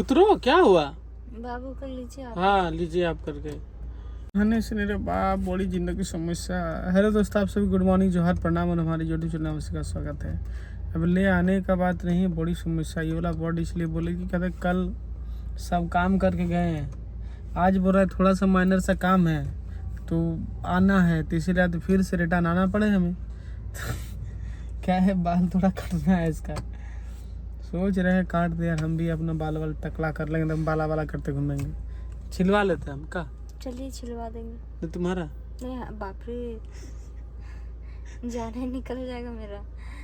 उतरो, क्या हुआ? बाबू कर लीजिए आप। हाँ लीजिए आप करके। हने से मेरे बाप बड़ी जिंदगी समस्या। हेलो दोस्तों, आप सभी गुड मॉर्निंग, जोहार, प्रणाम और हमारे यूट्यूब चैनल में का स्वागत है। अब ले आने का बात नहीं है, बड़ी समस्या ये वाला वर्ड इसलिए बोले कि कहते कल सब काम करके गए हैं, आज बोल रहा है थोड़ा सा माइनर सा काम है तो आना है, तीसरी रात फिर से रिटर्न आना पड़े हमें। क्या है, बाल थोड़ा कटना है इसका, सोच रहे हैं काट दे यार, हम भी अपना बाल वाल टकला कर लेंगे, एकदम बाला बाला करते घूमेंगे। छिलवा लेते हैं हम का? चलिए छिलवा देंगे। तो तुम्हारा नहीं बाप रे, जाने निकल जाएगा मेरा।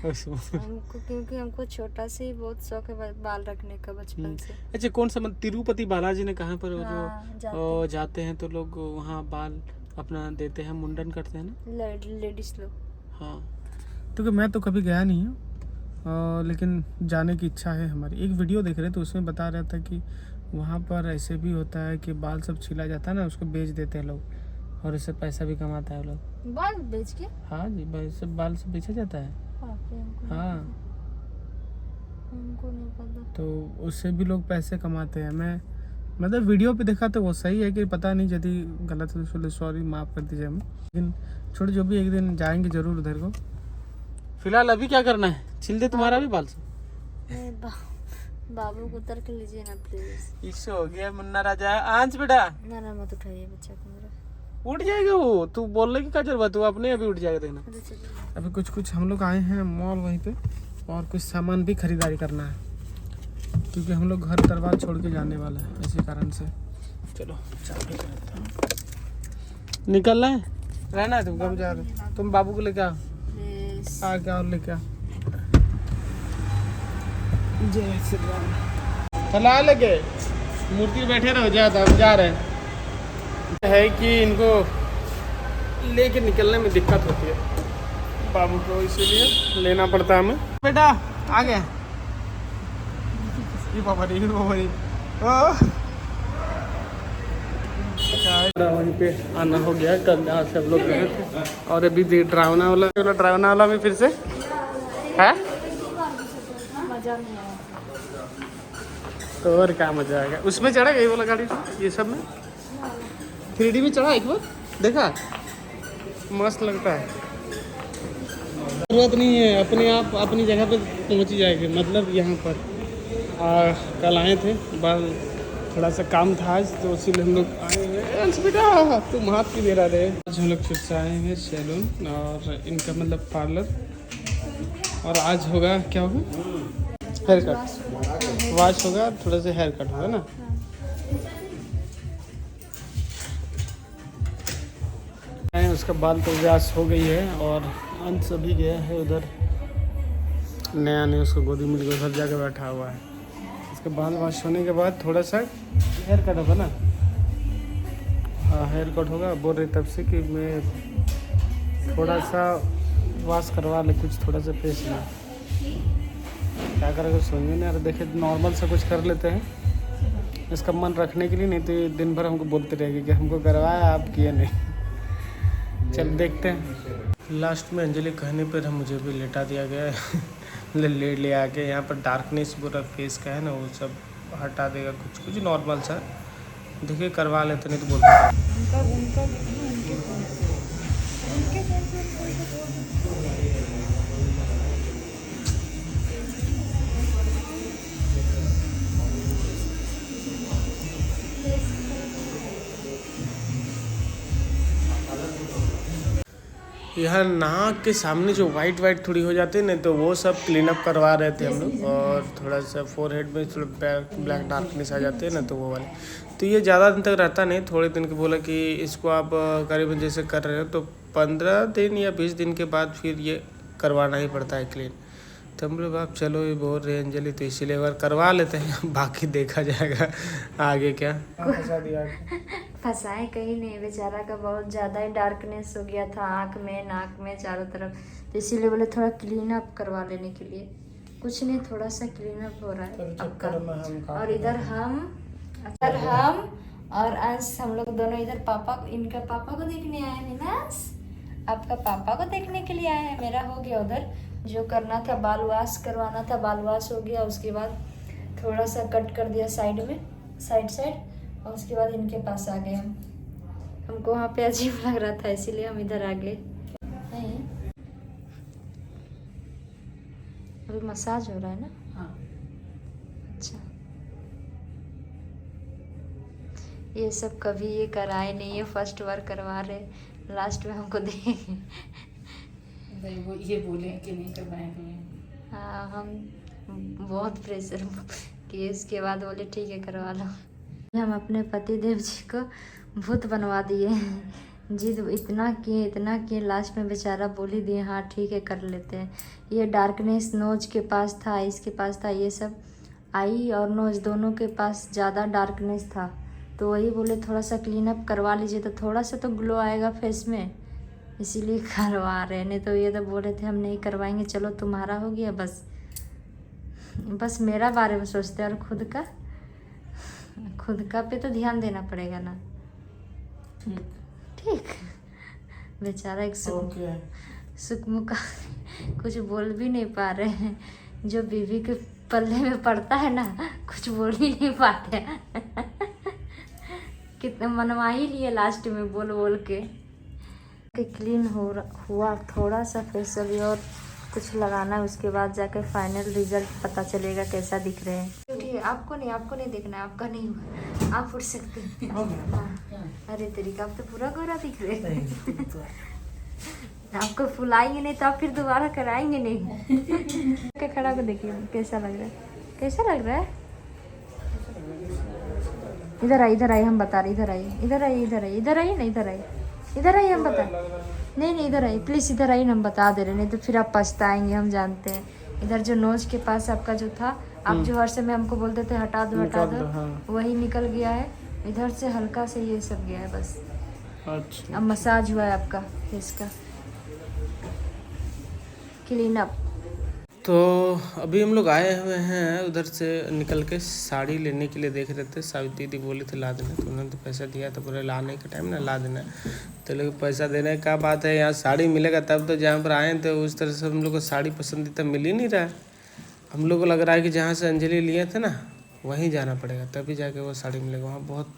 हमको क्योंकि हमको छोटा से ही बहुत शौक है बाल रखने का बचपन से। अच्छा, कौन सा तिरुपति बालाजी ने कहाँ पर हाँ, जो जाते हैं तो लोग वहाँ बाल अपना देते हैं, मुंडन करते हैं ना लेडीज लोग। हाँ, तो मैं तो कभी गया नहीं हूँ लेकिन जाने की इच्छा है हमारी। एक वीडियो देख रहे थे, उसमें बता रहा था कि वहाँ पर ऐसे भी होता है कि बाल सब छिला जाता है ना, उसको बेच देते हैं लोग और इससे पैसा भी कमाता है लोग। बाल बेच के? हाँ जी भाई, सब बाल सब बेचा जाता है। हाँ, हमको नहीं पता। तो उससे भी लोग पैसे कमाते हैं। मैं मतलब वीडियो पे देखा तो वो सही है कि पता नहीं, यदि गलत है तो सॉरी, माफ़ कर दीजिए हमें, लेकिन छोड़ जो भी, एक दिन जाएंगे जरूर उधर को। फिलहाल अभी क्या करना है, छिल दे तुम्हारा भी बाल से। बाबू को उतर के लीजिए ना प्लीज। इससे हो गया मुन्ना राजा। आज बेटा ना ना मत उठाइए बच्चा को मेरा, उठ जाएगा वो, तू बोलने की क्या जरूरत है, वो अपने अभी उठ जाएगा देखना। अभी कुछ हम लोग आए हैं मॉल वहीं पे, और कुछ सामान भी खरीदारी करना है क्योंकि हम लोग घर दरबार छोड़ के जाने वाले हैं, इसी कारण से। चलो निकलना है, रहना है, तुम कब जा रहे हो? तुम बाबू को लेके आओ, आ क्या और लेके आओ। जय श्री राम। चला लगे मूर्ति बैठे रहो, ज्यादा हम जा रहे हैं। है कि इनको लेके निकलने में दिक्कत होती है बाबू को, इसीलिए लेना पड़ता है हमें। बेटा आ गया, वहीं पे आना हो गया, कल यहाँ से हम लोग गए थे और अभी ड्रावना वाला में फिर से है मजा नहीं आया। तो और क्या मजा आएगा, उसमें चढ़ेगा ये वाला गाड़ी, ये सब में 3D में चढ़ा, एक बार देखा, मस्त लगता है। जरूरत नहीं है, अपने आप अपनी जगह पे पहुंच ही जाएगी। मतलब यहाँ पर कल आए थे, बाल थोड़ा सा काम था आज, तो इसीलिए हम लोग आए हैं। बेटा तुम हाथ की दे रहा रहे। आज हम लोग फिर से आए हैं सैलून, और इनका मतलब पार्लर, और आज होगा क्या होगा, हेयर कट, वॉश होगा, थोड़ा सा हेयर कट होगा ना। उसका बाल तो व्यास हो गई है और अंत सभी गया है उधर, नया ने उसको गोदी मिल गई, उधर जाकर बैठा हुआ है। उसके बाल वॉश होने के बाद थोड़ा सा हेयर कट होगा ना। हाँ हेयर कट होगा, बोल रही तब से कि मैं थोड़ा सा वॉश करवा ले, कुछ थोड़ा सा फेस में, क्या करेगा सोएंगे ना यार। देखे नॉर्मल सा कुछ कर लेते हैं इसका मन रखने के लिए, नहीं तो ये दिन भर हमको बोलते रहेगी कि हमको करवाया आप किए नहीं। चल देखते हैं। लास्ट में अंजलि कहने पर मुझे भी लेटा दिया गया है। ले आके यहाँ पर डार्कनेस पूरा फेस का है ना, वो सब हटा देगा, कुछ नॉर्मल सा देखिए करवा लेते, नहीं तो बोलते यहाँ नाक के सामने जो वाइट थोड़ी हो जाती है ना, तो वो सब क्लीन अप करवा रहे थे हम लोग, और थोड़ा सा फोरहेड में थोड़ा ब्लैक डार्कनेस आ जाती है ना, तो वो वाले, तो ये ज़्यादा दिन तक रहता नहीं, थोड़े दिन के बोला कि इसको आप करीबन जैसे कर रहे हो तो 15 दिन या 20 दिन के बाद फिर ये करवाना ही पड़ता है क्लीन। तो हम लोग आप चलो ये बोल रहे अंजलि, तो इसीलिए एक बार करवा लेते हैं, बाकी देखा जाएगा आगे क्या। फंसा दिया, फंसाए कहीं नहीं, बेचारा का बहुत ज़्यादा ही डार्कनेस हो गया था आँख में, नाक में, चारों तरफ, तो इसीलिए बोले थोड़ा क्लीन अप करवा लेने के लिए। कुछ नहीं, थोड़ा सा क्लीन अप हो रहा है आपका। और इधर हम और अंश, हम लोग दोनों इधर इनका पापा को देखने आए हैं ना, आपका पापा को देखने के लिए आए हैं। मेरा हो गया उधर जो करना था, बाल वॉश करवाना था, बाल वॉश हो गया। उसके बाद थोड़ा सा कट कर दिया साइड में, साइड, और उसके बाद इनके पास आ गए हम। हमको वहाँ पे अजीब लग रहा था इसीलिए हम इधर आ गए। नहीं, अभी मसाज हो रहा है ना? हाँ। अच्छा, ये सब कभी ये कराए नहीं, ये फर्स्ट बार करवा रहे, लास्ट में हमको देंगे। वो ये बोले कि नहीं करवाएंगे। हाँ, हम बहुत प्रेशर किए, इसके बाद बोले ठीक है करवा लो। हम अपने पति देव जी को भूत बनवा दिए हैं। जिद इतना किए, लास्ट में बेचारा बोल ही दिए हाँ ठीक है कर लेते हैं। ये डार्कनेस नोज के पास था, इसके पास था, ये सब आई और नोज दोनों के पास ज़्यादा डार्कनेस था, तो वही बोले थोड़ा सा क्लीन अप करवा लीजिए तो थोड़ा सा तो ग्लो आएगा फेस में, इसीलिए करवा रहे। नहीं तो ये तो बोले थे हम नहीं करवाएंगे, चलो तुम्हारा हो गया, बस मेरा बारे में सोचते हैं, और खुद का पे तो ध्यान देना पड़ेगा ना। ठीक, बेचारा एक सुखमुखा कुछ बोल भी नहीं पा रहे हैं, जो बीवी के पल्ले में पड़ता है ना कुछ बोल ही नहीं पाते कितने मनवा ही लिए लास्ट में बोल के क्लीन हुआ थोड़ा सा फेस, अभी और कुछ लगाना है, उसके बाद जाकर फाइनल रिजल्ट पता चलेगा कैसा दिख रहे हैं। उठिए, आपको नहीं देखना है, आपका नहीं हुआ, आप उठ सकते हैं। हाँ। अरे तरीका, आप तो पूरा गोरा दिख रहे हैं आपको फुलाएंगे नहीं तो आप फिर दोबारा कराएंगे नहीं। के खड़ा को देखिए कैसा लग रहा है, इधर आई हम बता रहे, इधर आई हम बता, नहीं इधर आई प्लीज, इधर आई हम बता दे रहे, नहीं तो फिर आप पछताएंगे, हम जानते हैं। इधर जो नोज के पास आपका जो था, आप जो हर समय हमको बोलते थे हटा दो, हाँ। वही निकल गया है, इधर से हल्का से ये सब गया है बस। अच्छा, अब मसाज हुआ है आपका फेस का, क्लीन अप। तो अभी हम लोग आए हुए हैं उधर से निकल के, साड़ी लेने के लिए देख रहे थे। सावित्री दीदी बोले थे ला देना, तो उन्होंने तो पैसा दिया था, पूरे लाने के टाइम ना ला देना, तो लोग पैसा देने का बात है, यहाँ साड़ी मिलेगा तब तो। जहाँ पर आए थे उस तरह से हम लोग को साड़ी पसंदीदा मिल ही नहीं रहा है। हम लोग को लग रहा है कि जहाँ से अंजलि लिए थे ना वहीं जाना पड़ेगा, तभी जाके वो साड़ी मिलेगा। वहाँ बहुत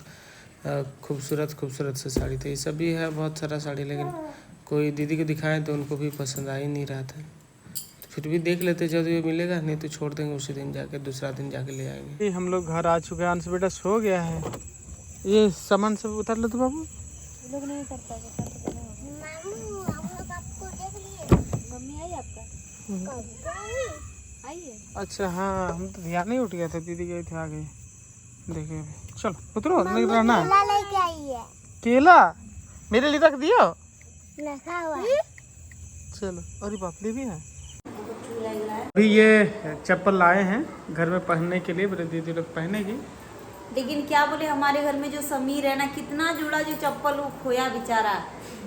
खूबसूरत से साड़ी थी, ये सब भी है बहुत सारा साड़ी, लेकिन कोई दीदी को दिखाएं तो उनको भी पसंद आ ही नहीं रहा था। फिर भी देख लेते जब ये मिलेगा, नहीं तो छोड़ देंगे, उसी दिन जाके दूसरा दिन जाके ले आएंगे। हम लोग घर आ चुके हैं, अंश बेटा सो गया है। ये सामान सब उतार लो तो बाबू, लोग नहीं करता मम्मी आई आपका आई है। अच्छा हाँ, हम तो ध्यान नहीं उठ गया था, दीदी गए थे आगे देखे। चलो उतरो, नहीं रहना है। केला मेरे लिए रख दियो, चलो। अरे बाप रे भी है। अभी ये चप्पल लाए हैं घर में पहनने के लिए, मेरे दीदी लोग पहनेगी। लेकिन क्या बोले, हमारे घर में जो समीर है ना, कितना जुड़ा जो चप्पल वो खोया बेचारा,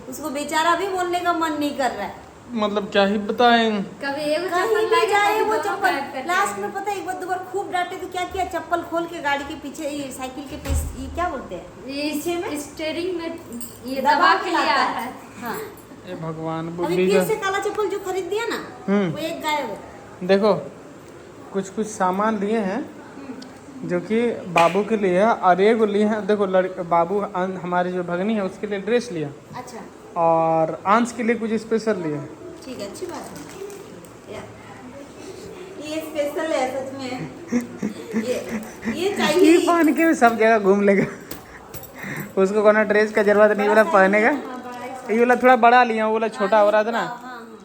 उसको बेचारा भी बोलने का मन नहीं कर रहा है। मतलब क्या ही बताएं, कभी कहीं भी जाए वो चप्पल, लास्ट में पता है एक बार दो बार खूब डांटे तो क्या किया, चप्पल खोल के गाड़ी के पीछे, ये साइकिल के पीछे, ये क्या बोलते हैं, स्टीयरिंग में ये दबा के लिया है। हाँ, ए भगवान, अभी बुद्धि फिर का। से काला चप्पल जो खरीद दिया ना, वो एक गायब है। देखो कुछ सामान लिए हैं जो कि बाबू के लिए है, और एक लिए हैं, देखो बाबू हमारी जो भगनी है उसके लिए ड्रेस लिया, अच्छा, और अंश के लिए कुछ स्पेशल लिए। ठीक है, अच्छी बात है, ये स्पेशल है सच में। ये चाहिए, ये पहन के सब जगह घूम लेगा उसको कोनो ड्रेस का जरूरत नहीं वाला पहनेगा। ये वाला थोड़ा बड़ा लिया, वो वाला छोटा हो रहा था ना,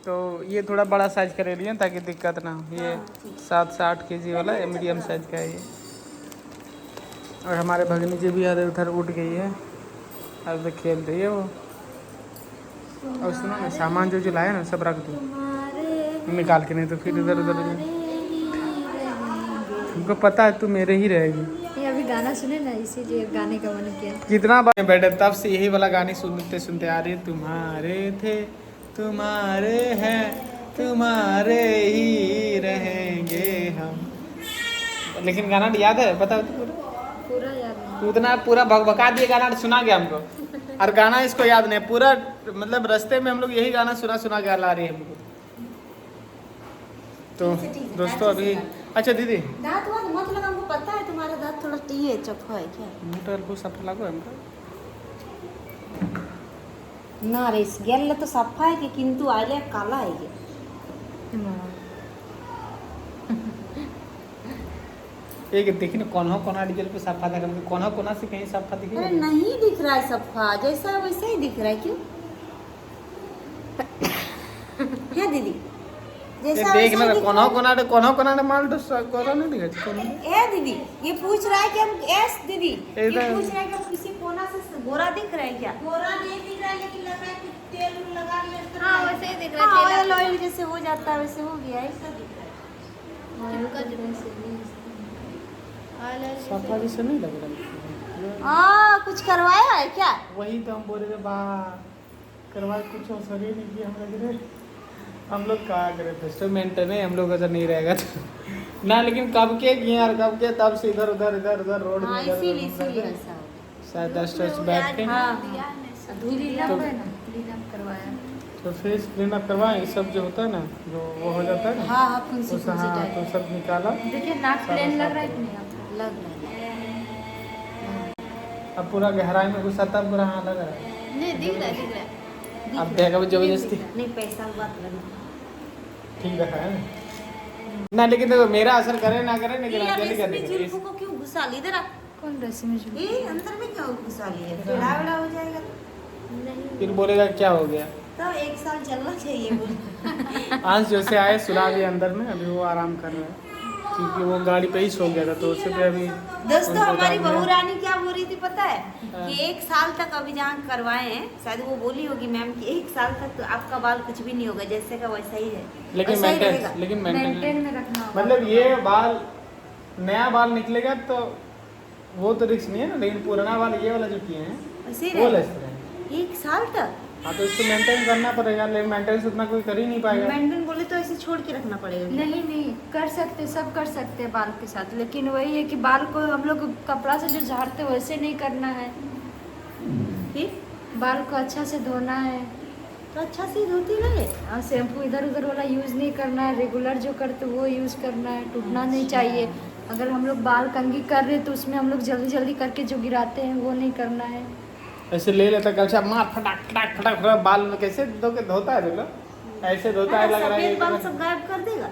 तो ये थोड़ा बड़ा साइज का ले लिया ताकि दिक्कत ना हो। ये 7 से 8 kg वाला मीडियम साइज का है ये। और हमारे भगनी जी भी आधे उधर उठ गई है, अब तो खेल रही है वो। और सुनो ना, सामान जो लाया ना सब रख दो निकाल के, नहीं तो फिर इधर उधर तुमको पता है तू मेरे ही रहेगी। ये अभी गाना सुने ना, इसीलिए गाने का मन किया। कितना बार बैठे तब से यही वाला गाने सुनते सुनते आ रहे, तुम्हारे थे तुम्हारे हैं तुम्हारे ही रहेंगे हम। लेकिन गाना याद है, बता पूरा याद है, तू इतना पूरा भगभका दिए गाना सुना गया हमको, और गाना इसको याद नहीं पूरा। मतलब रास्ते में हम लोग यही गाना सुना के ला रहे हैं हमको। तो दोस्तों अभी अच्छा दीदी दांत वात मत लगा, हमको पता है तुम्हारा दांत थोड़ा ये चपका है क्या मोटा अल्प सफा लागो हमको ना रे गेल तो सफा है कि किंतु आइले काला है ये एक देखी ना कोना डिजल पे सफा था करके कोना से कहीं सफा दिखे अरे नहीं दिख रहा है सफा, जैसा है वैसा ही दिख रहा है। क्यों है दीदी ये जैसा देख वैसा ना ही दिख रहा है। कोना माल तो कोना नहीं दिखे कोना ए दीदी ये पूछ रहा है कि हम एस दीदी ये इधर- पूछ रहा है कि हम किसी कोना से गोरा दिख रहा है क्या? गोरा नहीं दिख रहा है, लेकिन लग रहा है कि तेल लगा लिया। हाँ वैसे ही दिख रहा हाँ, है ऑयल ऑयल जैसे हो जाता है वैसे हो गया, ऐसा दिख रहा है। सफा जैसे नहीं लग रहा हाँ कुछ करवाया है क्या? वही तो हम बोल रहे थे बा करवा कुछ हो सही नहीं किया हम लग रहे हम लोग कहा करें फेस्टिव मेंटेन है हम लोग अगर नहीं रहेगा तो ना, लेकिन कब के किए यार कब के तब से इधर उधर रोड हाँ में इधर- इसीलिए उधर- इसीलिए ऐसा हो गया। शायद 10 बैठ के हाँ क्लीनअप है ना, क्लीनअप करवाया। तो फेस क्लीनअप करवाएं, ये सब जो होता है ना जो वो हो जाता है ना हाँ हाँ फुंसी उस फुंसी हाँ टाइप तो सब निकाला। देखिए नाक प्लेन लग रहा है कि नहीं आपको? लग रहा है। अब पूरा गहराई में घुसा तब पूरा हाँ लग रहा है। नहीं दिख रहा है। अब देखा जबरदस्ती नहीं पैसा की बात लग ठीक रखा है ना, लेकिन देखो मेरा असर करे ना करे नहीं रहा जल्दी कर है। देंगे को क्यों घुसा ली? इधर आ। कौन रस्सी में झूठ? ये अंदर में क्यों घुसा ली है? टेढ़ा वेढ़ा हो जाएगा नहीं फिर बोलेगा क्या हो गया। तो 1 साल चलना चाहिए वो। आज जैसे आए सुला दिए अंदर में, अभी वो आराम कर रहे हैं क्योंकि वो गाड़ी पे ही सो गया था तो उससे भी अभी दोस्तों उनको हमारी उतार दिया। बहू रानी क्या बोल रही थी पता है हाँ। कि 1 साल तक अभी जहाँ करवाए हैं, शायद वो बोली होगी मैम कि 1 साल तक तो आपका बाल कुछ भी नहीं होगा, जैसे का वैसा ही है, लेकिन वैसा ही रहेगा। मेंटेन लेकिन मेंटेन मेंटेन में रखना होगा। मतलब ये बाल नया बाल निकलेगा तो वो तो रिस्क नहीं है ना, लेकिन पुराना बाल ये वाला जो किए हैं वैसे ही वो रहेगा लेते हैं। 1 साल तक। हाँ तो इसको मेंटेन करना पड़ेगा, लेकिन मेंटेन उतना कोई कर ही नहीं पाएगा। मेंटेन बोले तो ऐसे छोड़ के रखना पड़ेगा। नहीं कर सकते, सब कर सकते हैं बाल के साथ, लेकिन वही है कि बाल को हम लोग कपड़ा से जो झाड़ते हैं वैसे नहीं करना है। फिर बाल को अच्छा से धोना है तो अच्छा से धोती रहे। और शैम्पू इधर उधर वाला यूज़ नहीं करना है, रेगुलर जो करते वो यूज़ करना है, टूटना नहीं चाहिए। अगर हम लोग बाल कंघी कर रहे तो उसमें हम लोग जल्दी जल्दी करके जो गिराते हैं वो नहीं करना है। ऐसे ले लेता कल मार फटाक फटाक फटाक फटाक बाल में कैसे धोता है देखो, ऐसे धोता है लग रहा सफेद बाल है। सब गायब कर देगा।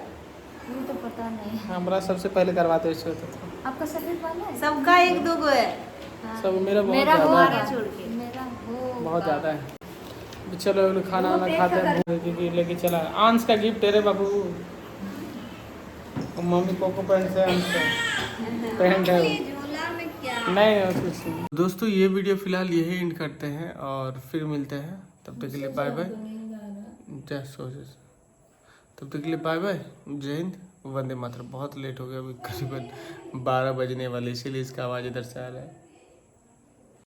ये तो पता नहीं। हमारा सबसे पहले करवाते इसको तो आपका सफेद बाल है? सबका 1-2 गो है। हाँ। सब मेरा बहुत मेरा हो ज़्यादा गया है। छोड़ के। मेरा हो बहुत ज़्यादा है। चलो खाना वो वाना पेट खाते का हैं क्योंकि लेके चला आंस का गिफ्ट है रे बाबू, मम्मी कोको पैंट से अंश का पैंट है झोला में क्या? नहीं कुछ नहीं। दोस्तों ये वीडियो फिलहाल यही एंड करते हैं और फिर मिलते हैं, तब तक के लिए बाय बाय। तब तक के लिए बाय बाय, जय हिंद, वंदे मातरम। बहुत लेट हो गया, अभी करीबन 12 बजने वाले, इसीलिए इसका आवाज़ इधर से आ रहा है।